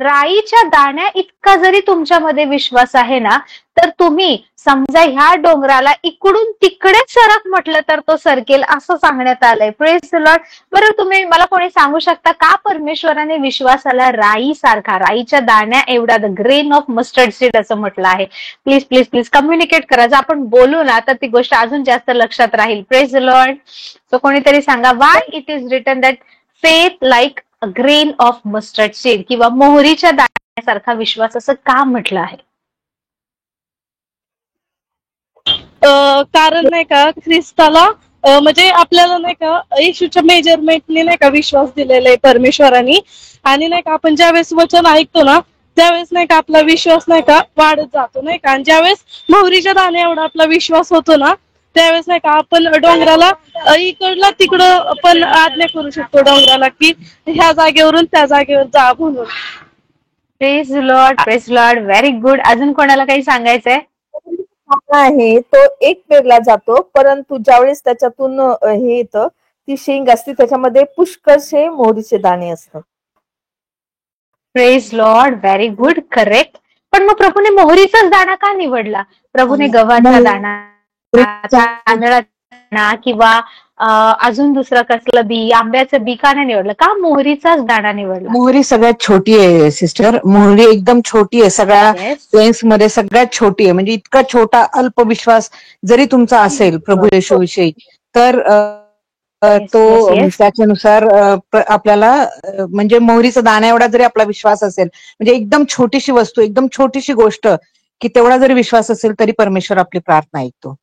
राईच्या दाण्या इतका जरी तुमच्यामध्ये विश्वास आहे ना, तर तुम्ही समजा ह्या डोंगराला इकडून तिकडे सरक म्हटलं तर तो सरकेल असं सांगण्यात आलंय. Praise the Lord. बरं तुम्ही मला कोणी सांगू शकता का परमेश्वराने विश्वासाला राई सारखा, राईच्या दाण्या एवढा, the grain of mustard seed असं म्हटलं आहे? प्लीज प्लीज प्लीज कम्युनिकेट करा. जर आपण बोलू ना तर ती गोष्ट अजून जास्त लक्षात राहील. Praise the Lord. सो कोणीतरी सांगा, why it is written that faith like a grain of mustard seed, किंवा मोहरीच्या दाण्यासारखा विश्वास असं का म्हटलं आहे? कारण नाही का ख्रिस्ताला म्हणजे आपल्याला नाही का येशूच्या मेजरमेंटने नाही का विश्वास दिलेला आहे परमेश्वराने. आणि नाही का आपण ज्यावेळेस वचन ऐकतो ना त्यावेळेस नाही का आपला विश्वास नाही का वाढत जातो नाही का. आणि ज्यावेळेस मोहरीच्या दाण्या एवढा आपला विश्वास होतो ना त्यावेळेस नाही का आपण डोंगराला इकडला तिकडं पण आज्ञा करू शकतो डोंगराला की ह्या जागेवरून त्या जागेवर जा म्हणून. Praise Lord, praise Lord. Very good. अजून कोणाला काही सांगायचंय? आहे तो एक पेरला जातो, परंतु ज्यावेळेस त्याच्यातून हे येतं, ती शेंग असते, त्याच्यामध्ये पुष्कळसे मोहरीचे दाणे असतात. Praise Lord. Very good. Correct. पण मग प्रभूने मोहरीचाच दाणा का निवडला? प्रभूने गव्हाचा दाणा, तांदळाचा दाणा किंवा अजून दुसरं कसलं बी, आंब्याचं बी का नाही निवडलं? का मोहरीचाच दाणा निवडला? मोहरी सगळ्यात छोटी आहे सिस्टर. मोहरी एकदम छोटी आहे, सगळ्या सेन्स मध्ये सगळ्यात छोटी आहे. म्हणजे इतका छोटा अल्प विश्वास जरी तुमचा असेल प्रभू येशूविषयी तर तो त्याच्यानुसार आपल्याला म्हणजे मोहरीचा दाणा एवढा जरी आपला विश्वास असेल, म्हणजे एकदम छोटीशी वस्तू, एकदम छोटीशी गोष्ट की तेवढा जरी विश्वास असेल तरी परमेश्वर आपली प्रार्थना ऐकतो.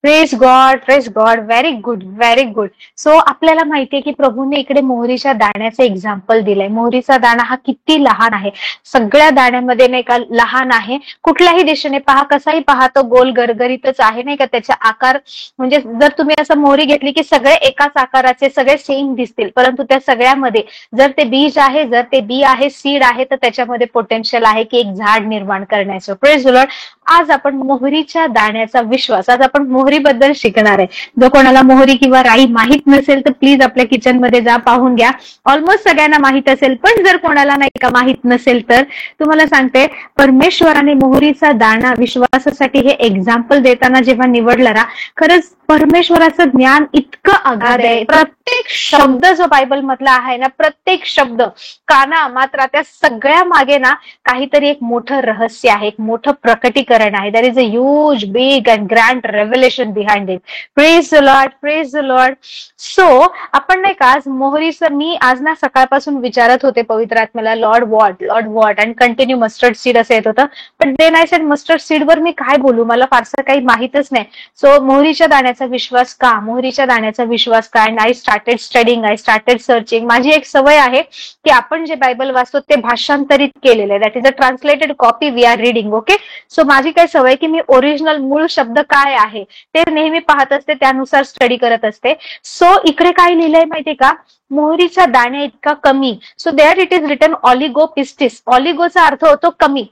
Praise God, praise God. Very good, very good. So आपल्याला माहितीये की प्रभूने इकडे मोहरीच्या दाण्याचे एक्झाम्पल दिलंय. मोहरीचा दाणा हा किती लहान आहे, सगळ्या दाण्यामध्ये नाही का लहान आहे. कुठल्याही दिशेने पहा, कसाही पहा तो गोल गरगरीतच आहे नाही का. त्याचा आकार म्हणजे जर तुम्ही असं मोहरी घेतली की सगळे एकाच आकाराचे, सगळे सेम दिसतील, परंतु त्या सगळ्यामध्ये जर ते बीज आहे, जर ते बी आहे, सीड आहे, तर त्याच्यामध्ये पोटेन्शियल आहे की एक झाड निर्माण करण्याचं. Praise the Lord. आज आपण मोहरीच्या दाण्याचा विश्वास, आज आपण मोहरीबद्दल शिकणार आहे. जर कोणाला मोहरी किंवा राई माहित नसेल तर प्लीज आपल्या किचन मध्ये जा, पाहून घ्या. ऑलमोस्ट सगळ्यांना माहित असेल, पण जर कोणाला नाही का माहित नसेल तर तुम्हाला सांगते, परमेश्वराने मोहरीचा दाणा विश्वासासाठी हे एक्झाम्पल देताना जेव्हा निवडला ना, खरंच परमेश्वराचं ज्ञान इतकं अगाध आहे. प्रत्येक शब्द जो बायबल मधला आहे ना, प्रत्येक शब्द, काना मात्रा, त्या सगळ्या मागे ना काहीतरी एक मोठं रहस्य आहे, एक मोठं प्रकटीकरण आहे. There is a huge, big and grand revelation behind it. Praise the Lord, praise the Lord. So आपण नाही का आज मोहरीचं, मी आज ना सकाळपासून विचारत होते पवित्र आत्म्याला, Lord what and continue mustard seed असं येत होतं. पण देन आय सेड मस्टर्ड सीडवर मी काय बोलू, मला फारसं काही माहितच नाही. सो मोहरीच्या दाण्याचा विश्वास का, मोहरीच्या दाण्याचा विश्वास काय, and I started studying, I started searching. माझी एक सवय आहे की आपण जे बायबल वाचतो ते भाषांतरित केलेलं आहे, that is a translated copy we are reading. Okay. So माझी काय सवय की मी ओरिजिनल मूळ शब्द काय आहे ते नेहमी पाहत असते, त्यानुसार स्टडी करत असते. सो इकडे काय लिहिलंय माहितीये का, मोहरीचा दाण्या इतका कमी. So there it is written oligo pistis. ऑलिगोचा अर्थ होतो कमी.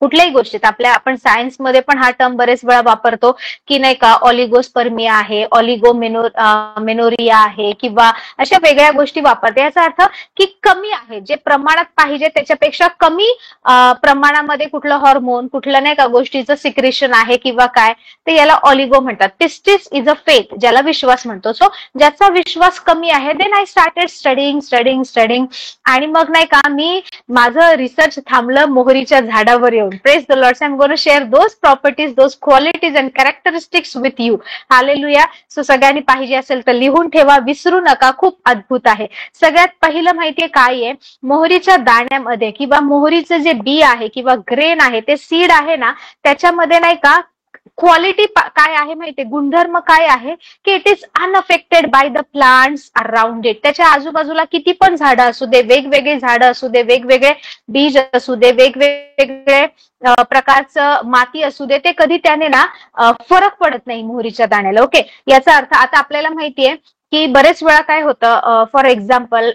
कुठल्याही गोष्टीत आपण सायन्समध्ये पण हा टर्म बरेच वेळा वापरतो की नाही का, ऑलिगोस्पर्मिया आहे, ऑलिगो मेनोरिया आहे, किंवा अशा वेगळ्या गोष्टी वापरते. याचा अर्थ की कमी आहे, जे प्रमाणात पाहिजे त्याच्यापेक्षा कमी प्रमाणामध्ये कुठलं हॉर्मोन, कुठलं नाही का गोष्टीचं सिक्रेशन आहे किंवा काय, ते याला ऑलिगो म्हणतात. पिस्टिस इज अ फेथ, ज्याला विश्वास म्हणतो. सो ज्याचा विश्वास कमी आहे, देन आय स्टार्टेड स्टडिंग आणि मग नाही का मी माझं रिसर्च थांबलं मोहरीच्या झाडावर येऊन. Praise the Lord. So I'm going to share those properties, those qualities and characteristics with you. Hallelujah. So सगळ्यांनी पाहिजे असेल तर लिहून ठेवा, विसरू नका. खूप अद्भुत आहे. सगळ्यात पहिलं माहितीये काय आहे, मोहरीच्या दाण्यामध्ये किंवा मोहरीचं जे बी आहे किंवा ग्रेन आहे, ते सीड आहे ना, त्याच्यामध्ये नाही का क्वालिटी काय आहे माहितीये, गुणधर्म काय आहे की it is unaffected by the plants around it. त्याच्या आजूबाजूला किती पण झाडं असू दे, वेगवेगळे झाडं असू दे, वेगवेगळे बीज असू दे, वेगवेगळे प्रकारचं माती असू दे, ते कधी त्याने ना फरक पडत नाही मोहरीच्या दाण्याला. ओके. याचा अर्थ आता आपल्याला माहितीये की बरेच वेळा काय होतं, फॉर एक्झाम्पल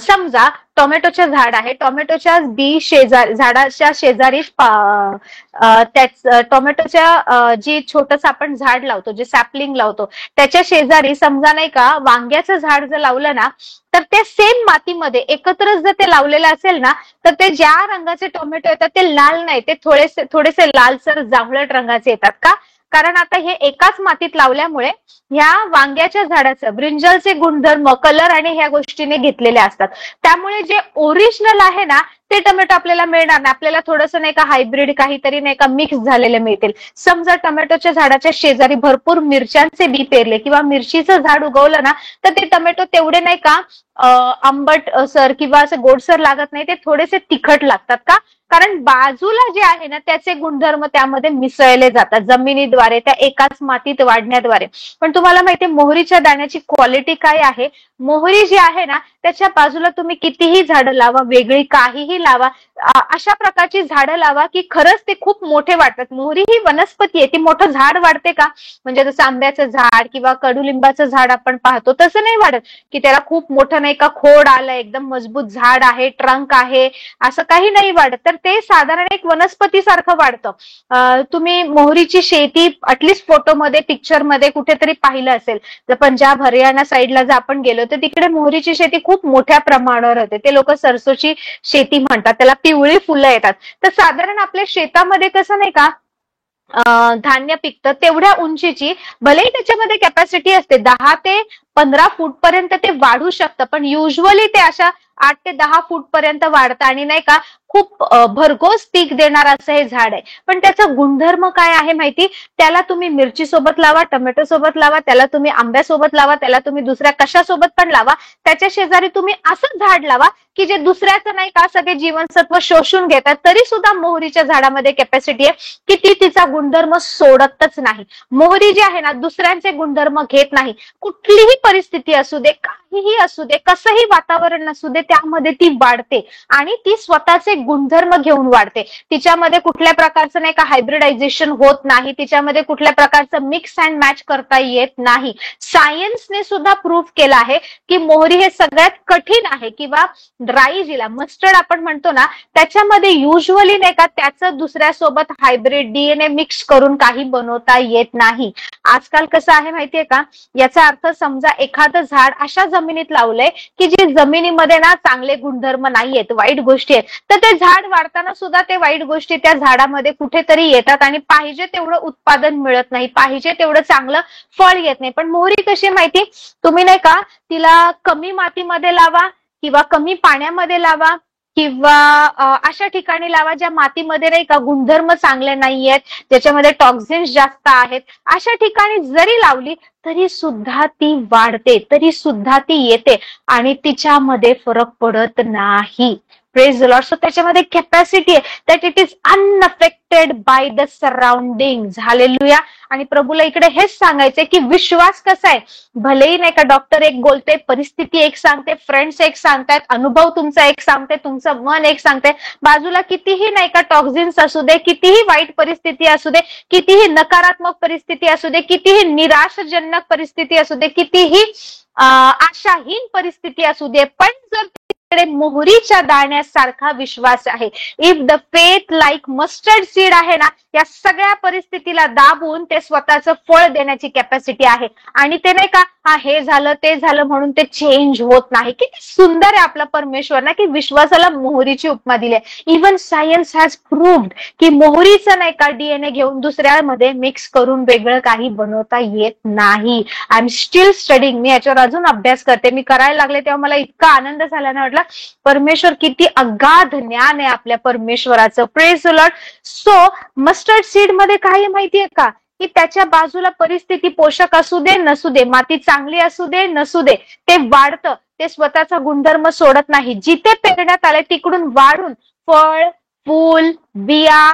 समजा टोमॅटोचं झाड आहे, टोमॅटोच्या बी झाडाच्या शेजारी टोमॅटोच्या जी छोटस आपण झाड लावतो, जे सॅपलिंग लावतो, त्याच्या शेजारी समजा नाही का वांग्याचं झाड जर लावलं ना, तर ते सेम मातीमध्ये एकत्रच जर ते लावलेलं असेल ना, तर ते ज्या रंगाचे टोमॅटो येतात ते लाल नाही, ते थोडेसे लालसर जांभळट रंगाचे येतात. का? कारण आता हे एकाच मातीत लावल्यामुळे ह्या वांग्याच्या झाडाचं ब्रिंजलचे गुणधर्म, कलर आणि ह्या गोष्टीने घेतलेले असतात. त्यामुळे जे ओरिजिनल आहे ना ते टोमॅटो आपल्याला मिळणार नाही. आपल्याला थोडंसं नाही का हायब्रिड काहीतरी नाही का मिक्स झालेले मिळतील. समजा टोमॅटोच्या झाडाच्या शेजारी भरपूर मिरच्यांचे बी पेरले किंवा मिरचीचं झाड उगवलं ना, तर ते टोमॅटो तेवढे नाही का आंबट सर किंवा असं गोडसर लागत नाही, ते थोडेसे तिखट लागतात. का? कारण बाजूला जे आहे ना त्याचे गुणधर्म त्यामध्ये मिसळले जातात जमिनीद्वारे, त्या एकाच मातीत वाढण्याद्वारे. पण तुम्हाला माहितीये मोहरीच्या दाण्याची क्वालिटी काय आहे? मोहरी जी आहे ना त्याच्या बाजूला तुम्ही कितीही झाडं लावा, वेगळी काहीही लावा, अशा प्रकारची झाडं लावा की खरंच ते खूप मोठे वाटतात. मोहरी ही वनस्पती आहे, ती मोठं झाड वाढते का? म्हणजे जसं आंब्याचं झाड किंवा कडुलिंबाचं झाड आपण पाहतो तसं नाही वाढत की त्याला खूप मोठं नाही का खोड आलं, एकदम मजबूत झाड आहे, ट्रंक आहे, असं काही नाही वाढत. तर ते साधारण एक वनस्पती सारखं वाढतं. तुम्ही मोहरीची शेती अटलिस्ट फोटोमध्ये, पिक्चरमध्ये कुठेतरी पाहिलं असेल. तर पंजाब हरियाणा साईडला जर आपण गेलो तर तिकडे मोहरीची शेती खूप मोठ्या प्रमाणावर होते. ते लोक सरसोची शेती म्हणतात, त्याला पिवळी फुलं येतात. तर साधारण आपल्या शेतामध्ये कसं नाही का धान्य पिकतं तेवढ्या उंचीची, भलेही त्याच्यामध्ये कॅपॅसिटी असते 10 ते 15 फूट पर्यंत ते वाढू शकतं, पण युजली ते अशा 8 ते 10 फूट पर्यंत वाढतं आणि नाही का खूप भरघोस पीक देणार असं हे झाड आहे. पण त्याचा गुणधर्म काय आहे माहिती? त्याला तुम्ही मिरची सोबत लावा, टोमॅटो सोबत लावा, त्याला तुम्ही आंब्यासोबत लावा, त्याला तुम्ही दुसऱ्या कशासोबत पण लावा, त्याच्या शेजारी तुम्ही असं झाड लावा की जे दुसऱ्याचं नाही का सगळे जीवनसत्व शोषून घेतात, तरी सुद्धा मोहरीच्या झाडामध्ये कॅपॅसिटी आहे की ती तिचा गुणधर्म सोडतच नाही. मोहरी जी आहे ना दुसऱ्यांचे गुणधर्म घेत नाही. कुठलीही परिस्थिती असू दे, काहीही असू दे, कसंही वातावरण असू दे, त्यामध्ये ती वाढते आणि ती स्वतःचे गुणधर्म घेऊन वाढते. तिच्यामध्ये कुठल्या प्रकारचं नाही का हायब्रिडायझेशन होत नाही, तिच्यामध्ये कुठल्या प्रकारचं मिक्स अँड मॅच करता येत नाही. सायन्सने सुद्धा प्रूव्ह केलं आहे की मोहरी हे सगळ्यात कठीण आहे, किंवा ड्राई जिला मस्टर्ड आपण म्हणतो ना त्याच्यामध्ये युजली नाही का त्याचं दुसऱ्यासोबत हायब्रिड डीएनए मिक्स करून काही बनवता येत नाही. आजकाल कसं आहे माहितीये का, याचा अर्थ समजा एखादं झाड अशा जमिनीत लावलंय की जी जमिनीमध्ये ना चांगले गुणधर्म नाहीयेत, वाईट गोष्टी आहेत, तर ते झाड वाढताना सुद्धा ते वाईट गोष्टी त्या झाडामध्ये कुठेतरी येतात आणि पाहिजे तेवढं उत्पादन मिळत नाही, पाहिजे तेवढं चांगलं फळ येत नाही. पण मोहरी कशी माहिती, तुम्ही नाही का तिला कमी मातीमध्ये लावा किंवा कमी पाण्यामध्ये लावा किंवा अशा ठिकाणी लावा ज्या मातीमध्ये नाही का गुणधर्म चांगले नाहीयेत, ज्याच्यामध्ये टॉक्झिन्स जास्त आहेत, अशा ठिकाणी जरी लावली तरी सुद्धा ती वाढते, तरी सुद्धा ती येते आणि तिच्यामध्ये फरक पडत नाही. Praise the Lord. सो त्याच्यामध्ये कॅपॅसिटी आहे that it is unaffected by the surrounding. Hallelujah. आणि प्रभूला इकडे हेच सांगायचंय की विश्वास कसा आहे, भलेही नाही का डॉक्टर एक बोलते, परिस्थिती एक सांगते, फ्रेंड्स एक सांगतायत, अनुभव तुमचा एक सांगते, तुमचं मन एक सांगते, बाजूला कितीही नाही का टॉक्झिन्स असू दे, कितीही वाईट परिस्थिती असू दे, कितीही नकारात्मक परिस्थिती असू दे, कितीही निराशजनक परिस्थिती असू दे, कितीही आशाहीन परिस्थिती असू दे, पण जर मोहरीच्या दाण्यासारखा विश्वास आहे, if the faith like mustard seed आहे ना, या सगळ्या परिस्थितीला दाबून ते स्वतःचं फळ देण्याची कॅपॅसिटी आहे. आणि ते नाही का हे झालं ते झालं म्हणून ते चेंज होत नाही. किती सुंदर आहे आपला परमेश्वर ना की विश्वासाला मोहरीची उपमा दिली आहे. इव्हन सायन्स हॅज प्रूव्ड की मोहरीचं नाही का डीएनए घेऊन दुसऱ्यामध्ये मिक्स करून वेगळं काही बनवता येत नाही. I am still studying. मी याच्यावर अजून अभ्यास करते. मी करायला लागले तेव्हा मला इतका आनंद झाला ना, म्हटलं परमेश्वर किती अगाध ज्ञान आहे आपल्या परमेश्वराचं. Praise the Lord. So mustard seed मध्ये काय माहितीये का की त्याच्या बाजूला परिस्थिती पोषक असू दे नसू दे, माती चांगली असू दे नसू दे, ते वाढतं, ते स्वतःचा गुणधर्म सोडत नाही. जिथे पेरण्यात आले तिकडून वाढून फळ, फूल, बिया,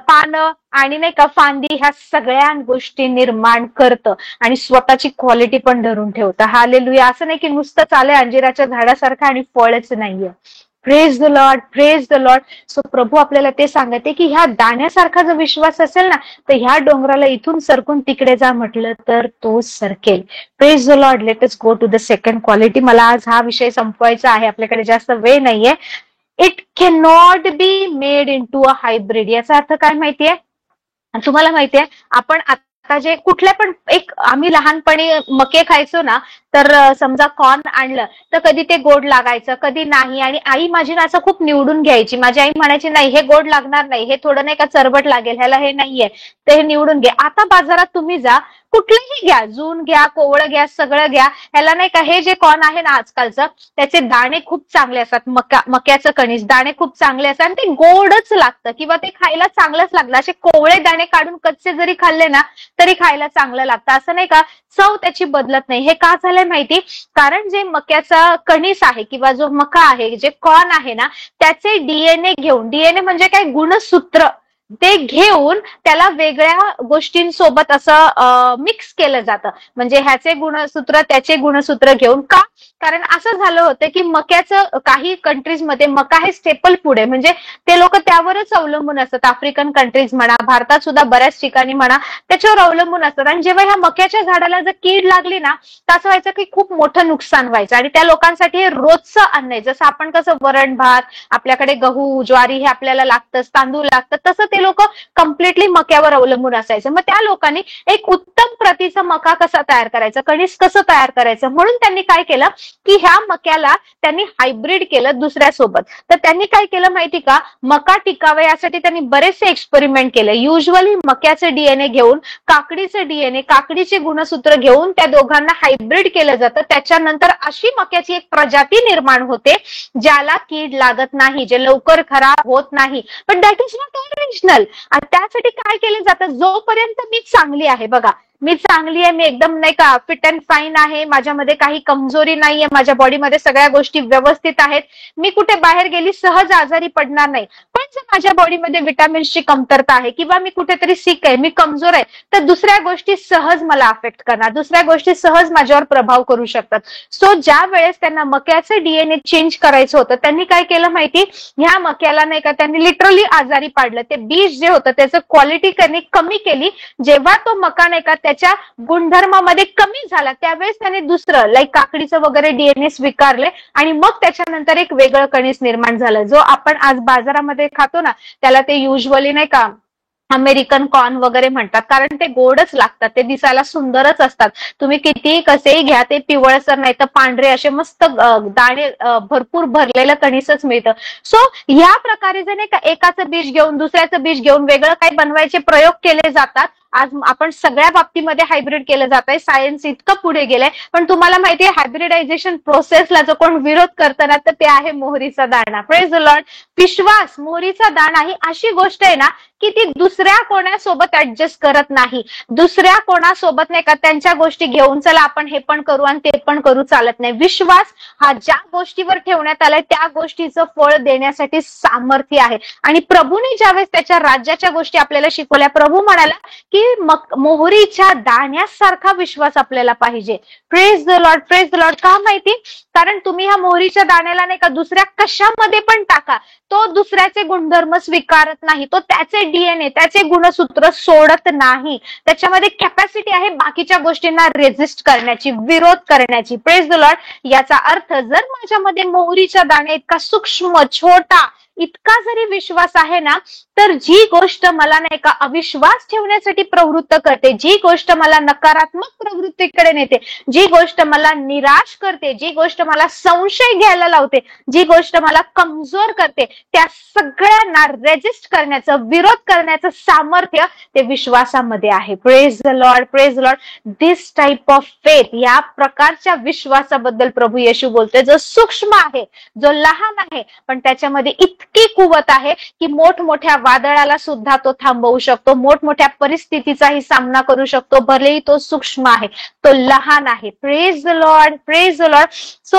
पानं आणि नाही का फांदी ह्या सगळ्या गोष्टी निर्माण करतं आणि स्वतःची क्वालिटी पण धरून ठेवतं. हालेलुया. असं नाही की नुसतं चालय अंजिराच्या झाडासारखं आणि फळच नाहीये. Praise the Lord, praise the Lord. So प्रभू आपल्याला ते सांगते की ह्या दाण्यासारखा जर विश्वास असेल ना, तर ह्या डोंगराला इथून सरकून तिकडे जा म्हटलं तर तो सरकेल. Praise the lord. Let us go to the second quality. मला आज हा विषय संपवायचा आहे, आपल्याकडे जास्त वेळ नाहीये. It can not be made in to a hybrid. याचा अर्थ काय माहितीये तुम्हाला? माहितीये आपण आता जे कुठल्या पण एक आम्ही लहानपणी मके खायचो ना, तर समजा कॉर्न आणलं तर कधी ते गोड लागायचं, कधी नाही. आणि आई माझी ना असं खूप निवडून घ्यायची. माझी आई म्हणायची नाही हे गोड लागणार नाही, हे थोडं नाही का चरबट लागेल, ह्याला हे नाहीये, तर हे निवडून घे. आता बाजारात तुम्ही जा, कुठलंही घ्या, जून घ्या, कोवळं घ्या, सगळं घ्या, ह्याला नाही का हे जे कॉर्न आहे ना आजकालचं, त्याचे दाणे खूप चांगले असतात. मक्याचं कणीस दाणे खूप चांगले असतात आणि ते गोडच लागतं किंवा ते खायला चांगलंच लागतं. असे कोवळे दाणे काढून कच्चे जरी खाल्ले ना तरी खायला चांगलं लागतं, असं नाही का. चव त्याची बदलत नाही. हे का झालंय माहिती? कारण जे मक्याचा कणीस आहे किंवा जो मका आहे, जे कॉर्न आहे ना, त्याचे डीएनए घेऊन, डीएनए म्हणजे काय, गुणसूत्र, ते घेऊन त्याला वेगळ्या गोष्टींसोबत असं मिक्स केलं जातं. म्हणजे ह्याचे गुणसूत्र त्याचे गुणसूत्र घेऊन. का? कारण असं झालं होतं की मक्याचं काही कंट्रीजमध्ये मका हे स्टेपल फूड आहे, म्हणजे ते लोक त्यावरच अवलंबून असतात. आफ्रिकन कंट्रीज म्हणा, भारतात सुद्धा बऱ्याच ठिकाणी म्हणा, त्याच्यावर अवलंबून असतात. आणि जेव्हा ह्या मक्याच्या झाडाला जर कीड लागली ना, तर असं व्हायचं की खूप मोठं नुकसान व्हायचं. आणि त्या लोकांसाठी हे रोजचं अन्न आहे. जसं आपण कसं वरण भात, आपल्याकडे गहू ज्वारी हे आपल्याला लागतं, तांदूळ लागतं, तसं ते लोक कम्प्लिटली मक्यावर अवलंबून असायचं. मग त्या लोकांनी एक उत्तम प्रतीचा मका कसा तयार करायचा, कणीस कसं तयार करायचं, म्हणून त्यांनी काय केलं की ह्या मक्याला त्यांनी हायब्रिड केलं दुसऱ्यासोबत. तर त्यांनी काय केलं माहिती का, मका टिकावा यासाठी त्यांनी बरेचसे एक्सपेरिमेंट केले. युजली मक्याचं डीएनए घेऊन, काकडीचं डीएनए, काकडीचे गुणसूत्र घेऊन त्या दोघांना हायब्रिड केलं जातं. त्याच्यानंतर अशी मक्याची एक प्रजाती निर्माण होते ज्याला कीड लागत नाही, जे लवकर खराब होत नाही. पण दॅट इज नॉट ओरिजिनल. त्यासाठी काय केलं जातं, जोपर्यंत मी चांगली आहे, बघा मी चांगली आहे, मी एकदम नाही का फिट अँड फाईन आहे, माझ्यामध्ये काही कमजोरी नाहीये, माझ्या बॉडीमध्ये सगळ्या गोष्टी व्यवस्थित आहेत, मी कुठे बाहेर गेली सहज आजारी पडणार नाही. पण जर माझ्या बॉडीमध्ये विटामिन्सची कमतरता आहे किंवा मी कुठेतरी सिक आहे, मी कमजोर आहे, तर दुसऱ्या गोष्टी सहज मला अफेक्ट करणार, दुसऱ्या गोष्टी सहज माझ्यावर प्रभाव करू शकतात. सो ज्या वेळेस त्यांना मक्याचं डीएनए चेंज करायचं होतं, त्यांनी काय केलं माहिती, ह्या मक्याला नाही का त्यांनी लिटरली आजारी पाडलं. ते बीज जे होतं त्याचं क्वालिटी त्यांनी कमी केली. जेव्हा तो मका नाही का त्याच्या गुणधर्मामध्ये कमी झाला, त्यावेळेस त्याने दुसरं लाईक काकडीचं वगैरे डीएनए स्वीकारले आणि मग त्याच्यानंतर एक वेगळं कणीस निर्माण झालं. जो आपण आज बाजारामध्ये खातो ना, त्याला ते युजली नाही का अमेरिकन कॉर्न वगैरे म्हणतात, कारण ते गोडच लागतात, ते दिसायला सुंदरच असतात. तुम्ही कितीही कसेही घ्या, ते पिवळसर नाही तर पांढरे असे मस्त दाणे भरपूर भरलेलं कणीसच मिळतं. सो या प्रकारे जर नाही का एकाचं बीज घेऊन दुसऱ्याचं बीज घेऊन वेगळं काही बनवायचे प्रयोग केले जातात. आज आपण सगळ्या बाबतीमध्ये हायब्रिड केलं जात आहे. सायन्स इतकं पुढे गेलंय. पण तुम्हाला माहितीये हायब्रिडायझेशन प्रोसेसला जो कोण विरोध करताना, तर ते आहे मोहरीचा दाणा. Praise the Lord. विश्वास, मोहरीचा दाणा ही अशी गोष्ट आहे ना की ती दुसऱ्या कोणासोबत ऍडजस्ट करत नाही, दुसऱ्या कोणासोबत नाही का त्यांच्या गोष्टी घेऊन चला आपण हे पण करू आणि ते पण करू चालत नाही. विश्वास हा ज्या गोष्टीवर ठेवण्यात आलाय त्या गोष्टीचं फळ देण्यासाठी सामर्थ्य आहे. आणि प्रभूने ज्यावेळेस त्याच्या राज्याच्या गोष्टी आपल्याला शिकवल्या, प्रभू म्हणाला की मोहरीच्या दाण्यासारखा विश्वास आपल्याला पाहिजे. Praise the Lord, praise the Lord. का माहिती? कारण तुम्ही ह्या मोहरीच्या दाण्याला नाही का दुसऱ्या कशामध्ये पण टाका, तो दुसऱ्याचे गुणधर्म स्वीकारत नाही, तो त्याचे डीएनए त्याचे गुणसूत्र सोडत नाही. त्याच्यामध्ये कॅपॅसिटी आहे बाकीच्या गोष्टींना रेजिस्ट करण्याची, विरोध करण्याची. Praise the Lord. याचा अर्थ जर माझ्यामध्ये मोहरीच्या दाण्या इतका सूक्ष्म छोटा इतका जरी विश्वास आहे ना, तर जी गोष्ट मला नाही का अविश्वास ठेवण्यासाठी प्रवृत्त करते, जी गोष्ट मला नकारात्मक प्रवृत्तीकडे नेते, जी गोष्ट मला निराश करते, जी गोष्ट मला संशय घ्यायला लावते, जी गोष्ट मला कमजोर करते, त्या सगळ्यांना रेजिस्ट करण्याचं, विरोध करण्याचं सामर्थ्य ते विश्वासामध्ये आहे. Praise the Lord, praise the Lord. This type of faith, या प्रकारच्या विश्वासाबद्दल प्रभू येशू बोलतोय, जो सूक्ष्म आहे, जो लहान आहे, पण त्याच्यामध्ये इतका इतकी कुवत आहे की मोठमोठ्या वादळाला सुद्धा तो थांबवू शकतो, मोठमोठ्या परिस्थितीचाही सामना करू शकतो, भलेही तो सूक्ष्म आहे, तो लहान आहे. Praise the Lord, praise the Lord. So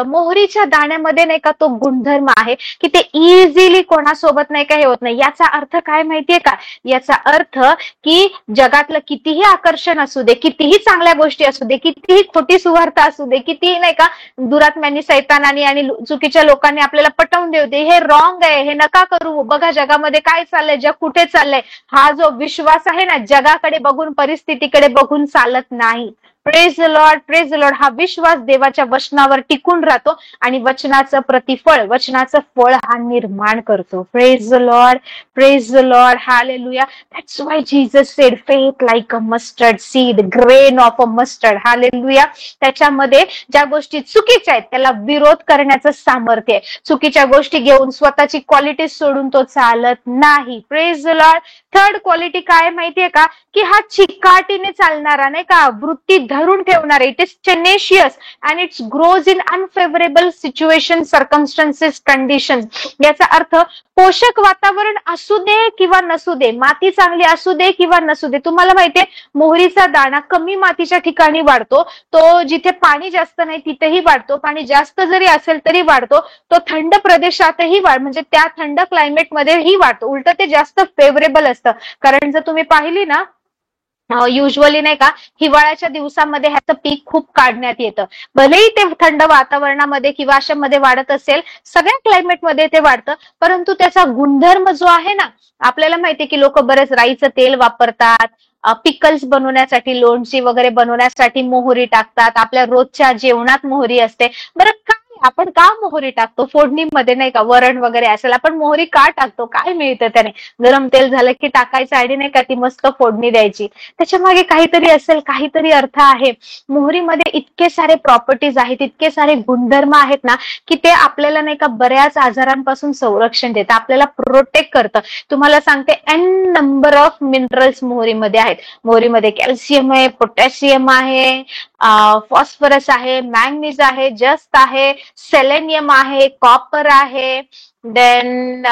मोहरीच्या दाण्यामध्ये नाही का तो गुणधर्म आहे की ते इझिली कोणासोबत नाही का हे होत नाही. याचा अर्थ काय माहितीये का? याचा अर्थ की जगातलं कितीही आकर्षण असू दे, कितीही चांगल्या गोष्टी असू दे, कितीही खोटी सुवार्ता असू दे, कितीही नाही का दुरात्म्यांनी, सैतानाने आणि चुकीच्या लोकांनी आपल्याला पटवून देऊ दे, हे रॉंग आहे, हे नका करू, बघा जगामध्ये काय चाललंय, जग कुठे चाललंय, हा जो विश्वास आहे ना, जगाकडे बघून, परिस्थितीकडे बघून चालत नाही. Praise the Lord, praise the Lord. हा विश्वास देवाच्या वचनावर टिकून राहतो आणि वचनाचं प्रतिफळ, वचनाचं फळ हा निर्माण करतो. Praise the Lord, praise the lord. Hallelujah. That's why Jesus said faith like a mustard seed, grain of a mustard. Hallelujah. त्याच्यामध्ये ज्या गोष्टी चुकीच्या आहेत त्याला विरोध करण्याचं सामर्थ्य आहे. चुकीच्या गोष्टी घेऊन स्वतःची क्वालिटी सोडून तो चालत नाही. Praise the Lord. Third quality काय माहितीये का? की हा चिकाटीने चालणारा नाही का, वृत्ती धरून ठेवणारा. It is tenacious and it's grows in unfavourable situation, circumstances, condition. याचा अर्थ पोषक वातावरण असू दे किंवा नसू दे, माती चांगली असू दे किंवा नसू दे. तुम्हाला माहितीये मोहरीचा दाणा कमी मातीच्या ठिकाणी वाढतो, तो जिथे पाणी जास्त नाही तिथेही वाढतो, पाणी जास्त जरी असेल तरी वाढतो, तो थंड प्रदेशातही म्हणजे त्या थंड क्लायमेटमध्येही वाढतो. उलट ते जास्त फेवरेबल असतं. कारण जर तुम्ही पाहिली ना, युजली नाही का हिवाळ्याच्या दिवसामध्ये ह्याचं पीक खूप काढण्यात येतं. भलेही ते थंड वातावरणामध्ये किंवा अशामध्ये वाढत असेल, सगळ्या क्लायमेटमध्ये ते वाढतं, परंतु त्याचा गुणधर्म जो आहे ना, आपल्याला माहितीये की लोक बरेच राईचं तेल वापरतात, पिकल्स बनवण्यासाठी, लोणची वगैरे बनवण्यासाठी मोहरी टाकतात, आपल्या रोजच्या जेवणात मोहरी असते. बरं काय आपण का मोहरी टाकतो? फोडणीमध्ये नाही का वरण वगैरे असेल, आपण मोहरी का टाकतो? काय मिळतं त्याने? गरम तेल झालं की टाकायचं आणि नाही का ती मस्त फोडणी द्यायची. त्याच्या मागे काहीतरी असेल, काहीतरी अर्थ आहे. मोहरीमध्ये इतके सारे प्रॉपर्टीज आहेत, इतके सारे गुणधर्म आहेत ना, की ते आपल्याला नाही का बऱ्याच आजारांपासून संरक्षण देतं, आपल्याला प्रोटेक्ट करतं. तुम्हाला सांगते एन नंबर ऑफ मिनरल्स मोहरीमध्ये आहेत. मोहरीमध्ये कॅल्शियम आहे, पोटॅशियम आहे, फॉस्फरस आहे, मॅंगनीज आहे, जस्त आहे, सेलेनियम आहे, कॉपर आहे, then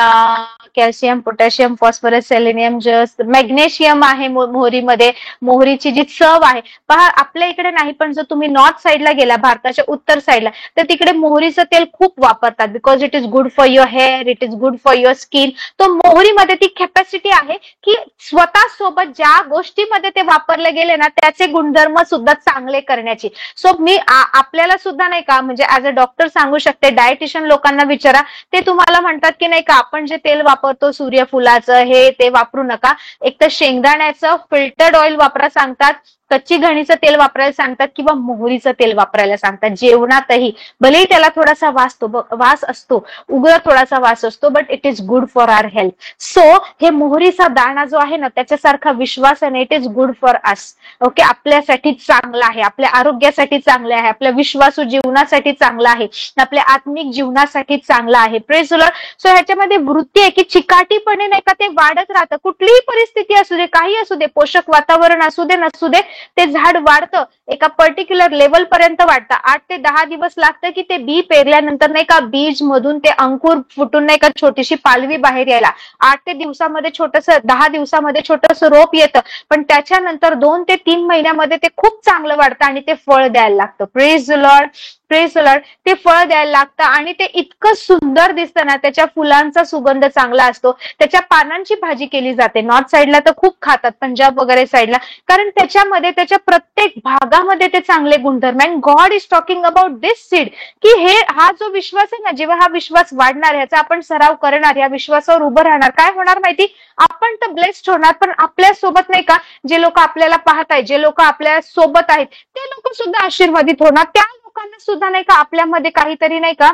calcium, potassium, phosphorus, selenium, जस्ट, मॅग्नेशियम आहे मोहरीमध्ये. मोहरीची जी चव आहे पहा, आपल्या इकडे नाही, पण जर तुम्ही नॉर्थ साईडला गेला, भारताच्या उत्तर साईडला, तर तिकडे मोहरीचं तेल खूप वापरतात. Because it is good for your hair, it is good for your skin. तो मोहरीमध्ये ती कॅपॅसिटी आहे की स्वतः सोबत ज्या गोष्टीमध्ये ते वापरले गेले ना, त्याचे गुणधर्म सुद्धा चांगले करण्याची. सो मी आपल्याला सुद्धा नाही का, म्हणजे ऍज अ डॉक्टर सांगू शकते, डायटिशियन लोकांना विचारा, ते तुम्हाला म्हणतात की नाही का आपण जे तेल वापरतो सूर्यफुलाचं हे ते वापरू नका. एक तर शेंगदाण्याचं फिल्टर्ड ऑइल वापरा सांगतात, कच्ची घाणीचं तेल वापरायला सांगतात, किंवा मोहरीचं तेल वापरायला सांगतात. जेवणातही भलेही त्याला थोडासा वास असतो, उग्र थोडासा वास असतो, but it is good for our health. So हे मोहरीचा दाणा जो आहे ना, त्याच्यासारखा विश्वास आहे, it is good for us. Okay, आपल्यासाठी चांगला आहे, आपल्या आरोग्यासाठी चांगले आहे, आपल्या विश्वासू जीवनासाठी चांगला आहे, आपल्या आत्मिक जीवनासाठी चांगला आहे. Praise the Lord. सो ह्याच्यामध्ये वृत्ती आहे की चिकाटीपणे नाही का ते वाढत राहतं. कुठलीही परिस्थिती असू दे, काही असू दे, पोषक वातावरण असू दे नसू दे, ते झाड वाढतं. एका पर्टिक्युलर लेवल पर्यंत वाढतं. 8 ते 10 दिवस लागतं की ते बी पेरल्यानंतर नाही का बीज मधून ते अंकुर फुटून नाही का छोटीशी पालवी बाहेर यायला 8 ते 10 दिवसामध्ये छोटस रोप येतं. पण त्याच्यानंतर 2 ते 3 महिन्यामध्ये ते खूप चांगलं वाढतं आणि ते फळ द्यायला लागतं. Praise the Lord, praise the Lord. ते फळ द्यायला लागतं आणि ते इतकं सुंदर दिसतं ना, त्याच्या फुलांचा सुगंध चांगला असतो. त्याच्या पानांची भाजी केली जाते. नॉर्थ साईडला तर खूप खातात, पंजाब वगैरे साईडला, कारण त्याच्यामध्ये त्याच्या प्रत्येक भागामध्ये ते चांगले गुणधर्म. And God is talking about this seed, की हा जो विश्वास आहे ना, जेव्हा हा विश्वास वाढणार, ह्याचा आपण सराव करणार, या विश्वासावर उभं राहणार, काय होणार माहिती? आपण तर ब्लेस्ड होणार, पण आपल्या सोबत नाही का जे लोक आपल्याला पाहत आहेत, जे लोक आपल्या सोबत आहेत, ते लोक सुद्धा आशीर्वादित होणार. त्या लोकांना सुद्धा नाही का आपल्यामध्ये काहीतरी नाही का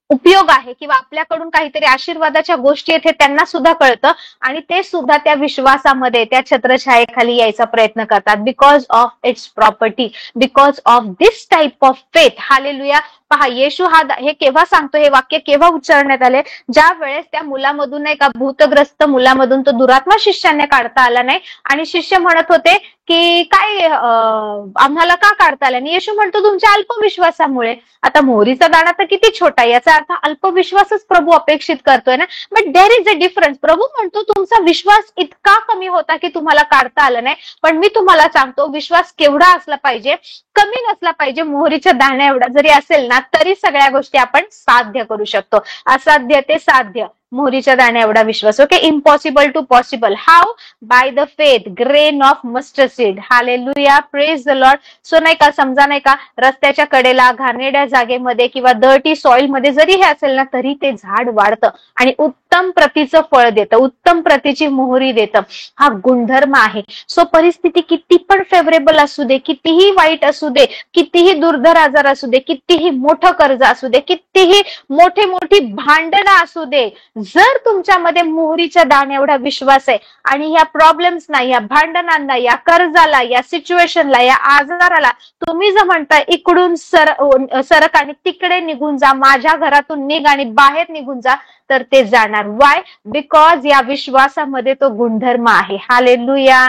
उपयोग आहे किंवा आपल्याकडून काहीतरी आशीर्वादाच्या गोष्टी आहेत हे त्यांना सुद्धा कळतं आणि ते सुद्धा त्या विश्वासामध्ये, त्या छत्रछायेखाली यायचा प्रयत्न करतात. Because of its property, because of this type of faith. Hallelujah. पहा येशू हे केव्हा सांगतो, हे वाक्य केव्हा उच्चारण्यात आले, ज्या वेळेस त्या मुलामधून नाही का भूतग्रस्त मुलामधून तो दुरात्मा शिष्याने काढता आला नाही आणि शिष्य म्हणत होते की काय आम्हाला का काढता आला नाही. येशू म्हणतो तुमच्या अल्पविश्वासामुळे. आता मोहरीचा दाणा तर किती छोटा, याचा अर्थ अल्पविश्वासच प्रभू अपेक्षित करतोय ना. But there is a difference. प्रभू म्हणतो तुमचा विश्वास इतका कमी होता की तुम्हाला काढता आलं नाही. पण मी तुम्हाला सांगतो विश्वास केवढा असला पाहिजे, कमी नसला पाहिजे. मोहरीच्या दाण्या एवढा जरी असेल ना तरी सगळ्या गोष्टी आपण साध्य करू शकतो. असाध्य ते साध्य, मोहरीच्या दाण्या एवढा विश्वास. Okay, impossible to possible. How? By the faith grain of mustard seed. Hallelujah, praise the Lord. So नाही का, समजा नाही का रस्त्याच्या कडेला घाणेरड्या जागेमध्ये किंवा डर्टी सॉइल मध्ये जरी हे असेल ना तरी ते झाड वाढतं आणि उत्तम प्रतीचं फळ देतं, उत्तम प्रतीची मोहरी देतं. हा गुणधर्म आहे. सो परिस्थिती किती पण फेवरेबल असू दे, कितीही वाईट असू दे, कितीही दुर्धर आजार असू दे, कितीही मोठं कर्ज असू दे, कितीही मोठी भांडणं असू दे, जर तुमच्यामध्ये मोहरीच्या दाण्या एवढा विश्वास आहे आणि ह्या प्रॉब्लेम्सना, या भांडणांना, या कर्जाला, या सिच्युएशनला, या आजाराला तुम्ही जर म्हणता इकडून सरक आणि तिकडे निघून जा, माझ्या घरातून निघ आणि बाहेर निघून जा, तर ते जाणार. वाय? बिकॉज या विश्वासामध्ये तो गुणधर्म आहे. Hallelujah,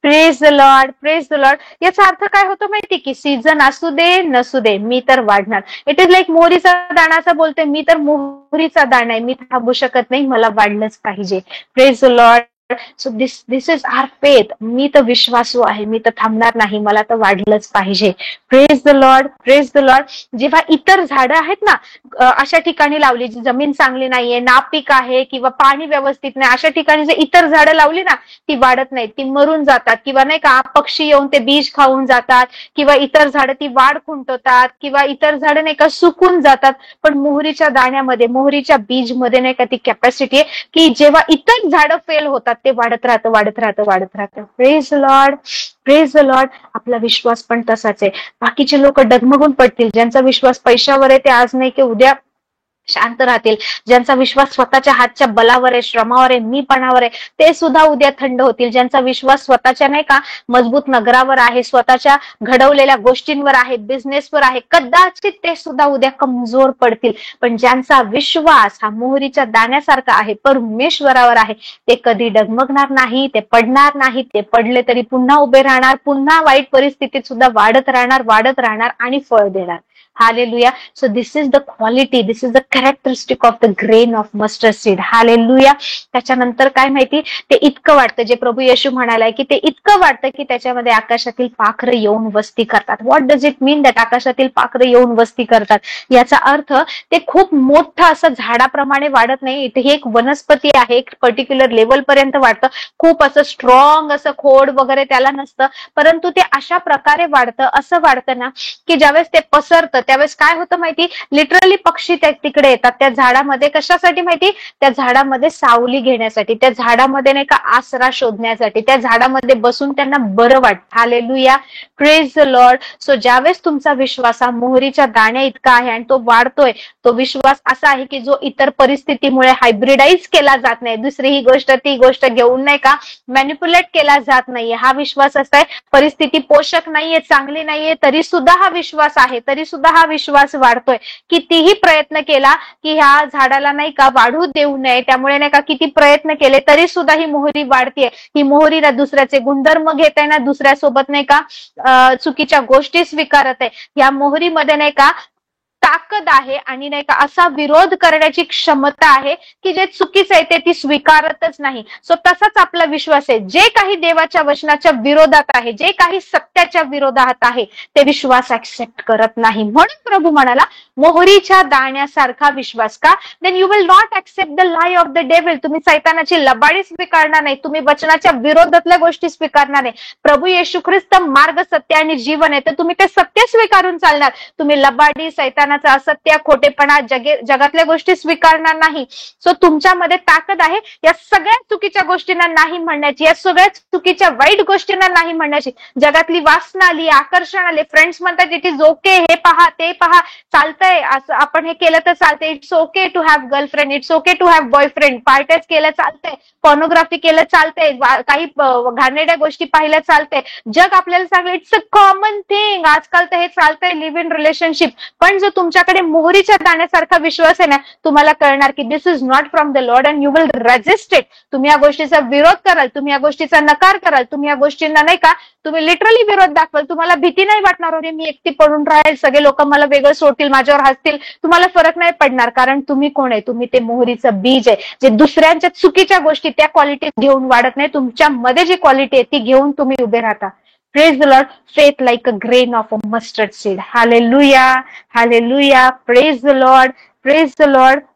praise the Lord, praise the Lord. याचा अर्थ काय होतो माहिती की सीझन असू दे नसू दे मी तर वाढणार. इट इज लाईक मोहरीचा दाणाचा बोलते, मी तर मोहरीचा दाणा आहे, मी थांबू शकत नाही, मला वाढलंच पाहिजे. Praise the Lord. So this is our faith. मी तर विश्वासू आहे, मी तर थांबणार नाही, मला तर वाढलंच पाहिजे. Praise the Lord, praise the Lord. जेव्हा इतर झाडं आहेत ना अशा ठिकाणी लावली, जी जमीन चांगली नाहीये, नापीक आहे किंवा पाणी व्यवस्थित नाही, अशा ठिकाणी जर इतर झाडं लावली ना ती वाढत नाहीत, ती मरून जातात किंवा नाही का पक्षी येऊन ते बीज खाऊन जातात किंवा इतर झाडं ती वाढ खुंटवतात किंवा इतर झाडं नाही का सुकून जातात. पण मोहरीच्या दाण्यामध्ये, मोहरीच्या बीज मध्ये नाही का ती कॅपॅसिटी आहे की जेव्हा इतर झाडं फेल होतात ते वाढत राहतं, वाढत राहतं, वाढत राहतं. Praise the Lord, praise the Lord. आपला विश्वास पण तसाच आहे. बाकीचे लोक डगमगून पडतील, ज्यांचा विश्वास पैशावर आहे ते आज नाही की उद्या शांत राहतील. ज्यांचा विश्वास स्वतःच्या हातच्या बलावर आहे, श्रमावर आहे, मीपणावर आहे, ते सुद्धा उद्या थंड होतील. ज्यांचा विश्वास स्वतःच्या नाही का मजबूत नगरावर आहे, स्वतःच्या घडवलेल्या गोष्टींवर आहे, बिझनेसवर आहे, कदाचित ते सुद्धा उद्या कमजोर पडतील. पण ज्यांचा विश्वास हा मोहरीच्या दाण्यासारखा आहे, परमेश्वरावर आहे, ते कधी डगमगणार नाही, ते पडणार नाही. ते पडले तरी पुन्हा उभे राहणार, पुन्हा वाईट परिस्थितीत सुद्धा वाढत राहणार, वाढत राहणार आणि फळ देणार. Hallelujah. So this is the quality, this is the characteristic of the grain of mustard seed. Hallelujah. त्याच्यानंतर काय माहिती, ते इतकं वाटतं, जे प्रभू येशू म्हणालाय की ते इतकं वाटतं की त्याच्यामध्ये आकाशातील पाखरं येऊन वस्ती करतात. What does it mean that आकाशातील पाखरं येऊन वस्ती करतात? याचा अर्थ ते खूप मोठं असं झाडाप्रमाणे वाढत नाही. इथे एक वनस्पती आहे, एक पर्टिक्युलर लेवल पर्यंत वाढतं, खूप असं स्ट्रॉंग असं खोड वगैरे त्याला नसतं, परंतु ते अशा प्रकारे वाढतं, असं वाढतं ना की ज्यावेळेस ते पसरतं त्यावेळेस काय होतं माहिती, लिटरली पक्षी तिकडे येतात त्या झाडामध्ये. कशासाठी माहिती? त्या झाडामध्ये सावली घेण्यासाठी, त्या झाडामध्ये नाही का आसरा शोधण्यासाठी, त्या झाडामध्ये बसून त्यांना बरं वाटतं. Hallelujah, praise the Lord. So ज्यावेळेस तुमचा विश्वास हा मोहरीच्या दाण्या इतका आहे आणि तो वाढतोय, तो विश्वास असा आहे की जो इतर परिस्थितीमुळे हायब्रिडाइज केला जात नाही, दुसरी ही गोष्ट ती गोष्ट घेऊन नाही का मॅनिप्युलेट केला जात नाहीये. हा विश्वास असा आहे, परिस्थिती पोषक नाहीये, चांगली नाहीये, तरी सुद्धा हा विश्वास आहे, तरी सुद्धा हा विश्वास वाढतोय. कितीही प्रयत्न केला की ह्या झाडाला नाही का वाढू देऊ नये, त्यामुळे नाही का किती प्रयत्न केले तरी सुद्धा ही मोहरी वाढतीये. ही मोहरीला दुसऱ्याचे गुणधर्म घेत आहे ना, दुसऱ्यासोबत नाही का चुकीच्या गोष्टी स्वीकारत आहे. या मोहरीमध्ये नाही का ताकद आहे आणि नाही का असा विरोध करण्याची क्षमता आहे की जे चुकीचं आहे ते ती स्वीकारतच नाही. सो तसाच आपला विश्वास आहे, जे काही देवाच्या वचनाच्या विरोधात आहे, जे काही सत्याच्या विरोधात आहे, ते विश्वास ऍक्सेप्ट करत नाही. म्हणून प्रभू म्हणाला मोहरीच्या दाण्यासारखा विश्वास. का? Then you will not accept the lie of the devil. तुम्ही सैतानाची लबाडी स्वीकारणार नाही, तुम्ही वचनाच्या विरोधातल्या गोष्टी स्वीकारणार नाही. प्रभू येशू ख्रिस्त मार्ग, सत्य आणि जीवन आहे, तर तुम्ही ते सत्य स्वीकारून चालणार. तुम्ही लबाडी, सैतानाचा असत्य, खोटेपणा, जगातल्या गोष्टी स्वीकारणार नाही. सो तुमच्यामध्ये ताकद आहे या सगळ्या चुकीच्या गोष्टींना नाही म्हणण्याची, या सगळ्या चुकीच्या वाईट गोष्टींना नाही म्हणण्याची. जगातली वासना आली, आकर्षण आले, फ्रेंड्स म्हणतात इट इज ओके, हे पहा ते पहा, चालतंय असं, आपण हे केलं तर चालतंय, it's okay to have girlfriend, it's okay to have boyfriend, पार्ट्याच केलं चालतंय, पॉर्नोग्राफी केलं चालतंय, काही घाणेरड्या गोष्टी पाहिल्या चालतंय. जग आपल्याला सांगलं इट्स अ कॉमन थिंग, आजकाल तर हे चालतंय, लिव्ह इन रिलेशनशिप. पण जो तुमच्याकडे मोहरीच्या दाण्यासारखा विश्वास आहे ना, तुम्हाला कळणार की this is not from the Lord and you will resist it. तुम्ही या गोष्टीचा विरोध कराल, तुम्ही या गोष्टीचा नकार कराल, तुम्ही या गोष्टींना नाही का तुम्ही लिटरली विरोध दाखवाल. तुम्हाला भीती नाही वाटणार, अरे मी एकटी पडून राहील, सगळे लोक मला वेगळं सोडतील, माझ्यावर हसतील. तुम्हाला फरक नाही पडणार, कारण तुम्ही कोण आहे? तुम्ही ते मोहरीचं बीज आहे, जे दुसऱ्यांच्या चुकीच्या गोष्टी त्या क्वालिटी घेऊन वाढत नाही, तुमच्यामध्ये जी क्वालिटी आहे ती घेऊन तुम्ही उभे राहता. Praise the Lord. Faith like a grain of a mustard seed. Hallelujah. Hallelujah. Praise the Lord. Praise the Lord.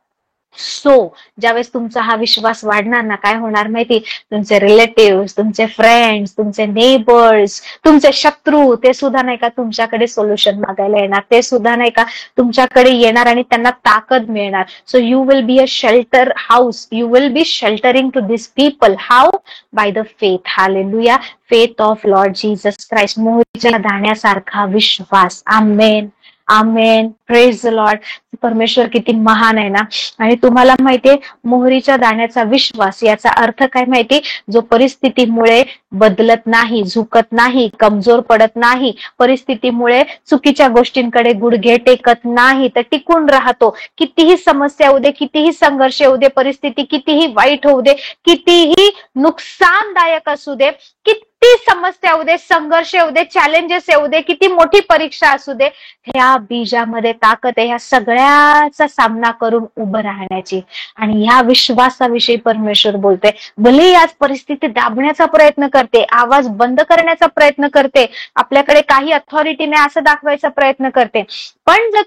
So ज्यावेळेस तुमचा हा विश्वास वाढणार ना, काय होणार माहिती? तुमचे रिलेटिव्ह, तुमचे फ्रेंड्स, तुमचे नेबर्स, तुमचे शत्रू, ते सुद्धा नाही का तुमच्याकडे सोल्युशन मागायला येणार, ते सुद्धा नाही का तुमच्याकडे येणार आणि त्यांना ताकद मिळणार. So you will be a shelter house, you will be sheltering to this people. How? By the faith. Hallelujah. Faith of Lord Jesus Christ. मोहरीच्या दाण्यासारखा विश्वास. Amen. Amen. Praise the Lord. परमेश्वर किती महान आहे ना. आणि तुम्हाला माहितीये मोहरीच्या दाण्याचा विश्वास याचा अर्थ काय माहिती? जो परिस्थितीमुळे बदलत नाही, झुकत नाही, कमजोर पडत नाही, परिस्थितीमुळे चुकीच्या गोष्टींकडे गुडघे टेकत नाही, तर टिकून राहतो. कितीही समस्या होऊ दे, कितीही संघर्ष होऊ दे, परिस्थिती कितीही वाईट होऊ दे, कितीही नुकसानदायक असू दे, किती समस्या होऊ दे, संघर्ष होऊ दे, चॅलेंजेस येऊ दे, किती मोठी परीक्षा असू दे, ह्या बीजामध्ये ताकद आहे ह्या सगळ्याचा सामना करून उभं राहण्याची. आणि ह्या विश्वासाविषयी परमेश्वर बोलते. भले आज परिस्थिती दाबण्याचा प्रयत्न करते, आवाज बंद करण्याचा प्रयत्न करते, आपल्याकडे काही अथॉरिटी नाही असं दाखवायचा प्रयत्न करते, पण जर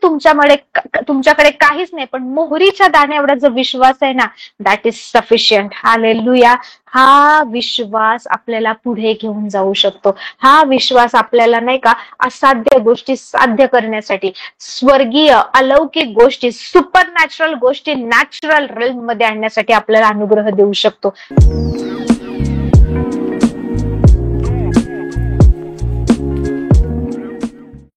तुमच्याकडे काहीच नाही, पण मोहरीच्या दाण्या एवढा जो विश्वास आहे ना, दॅट इज सफिशियंट. हालेलुया. हा विश्वास आपल्याला पुढे घेऊन जाऊ शकतो. हा विश्वास आपल्याला नाही का असाध्य गोष्टी साध्य करण्यासाठी, स्वर्गीय अलौकिक गोष्टी, सुपर नॅचरल गोष्टी नॅचरल रिल्म मध्ये आणण्यासाठी आपल्याला अनुग्रह देऊ शकतो.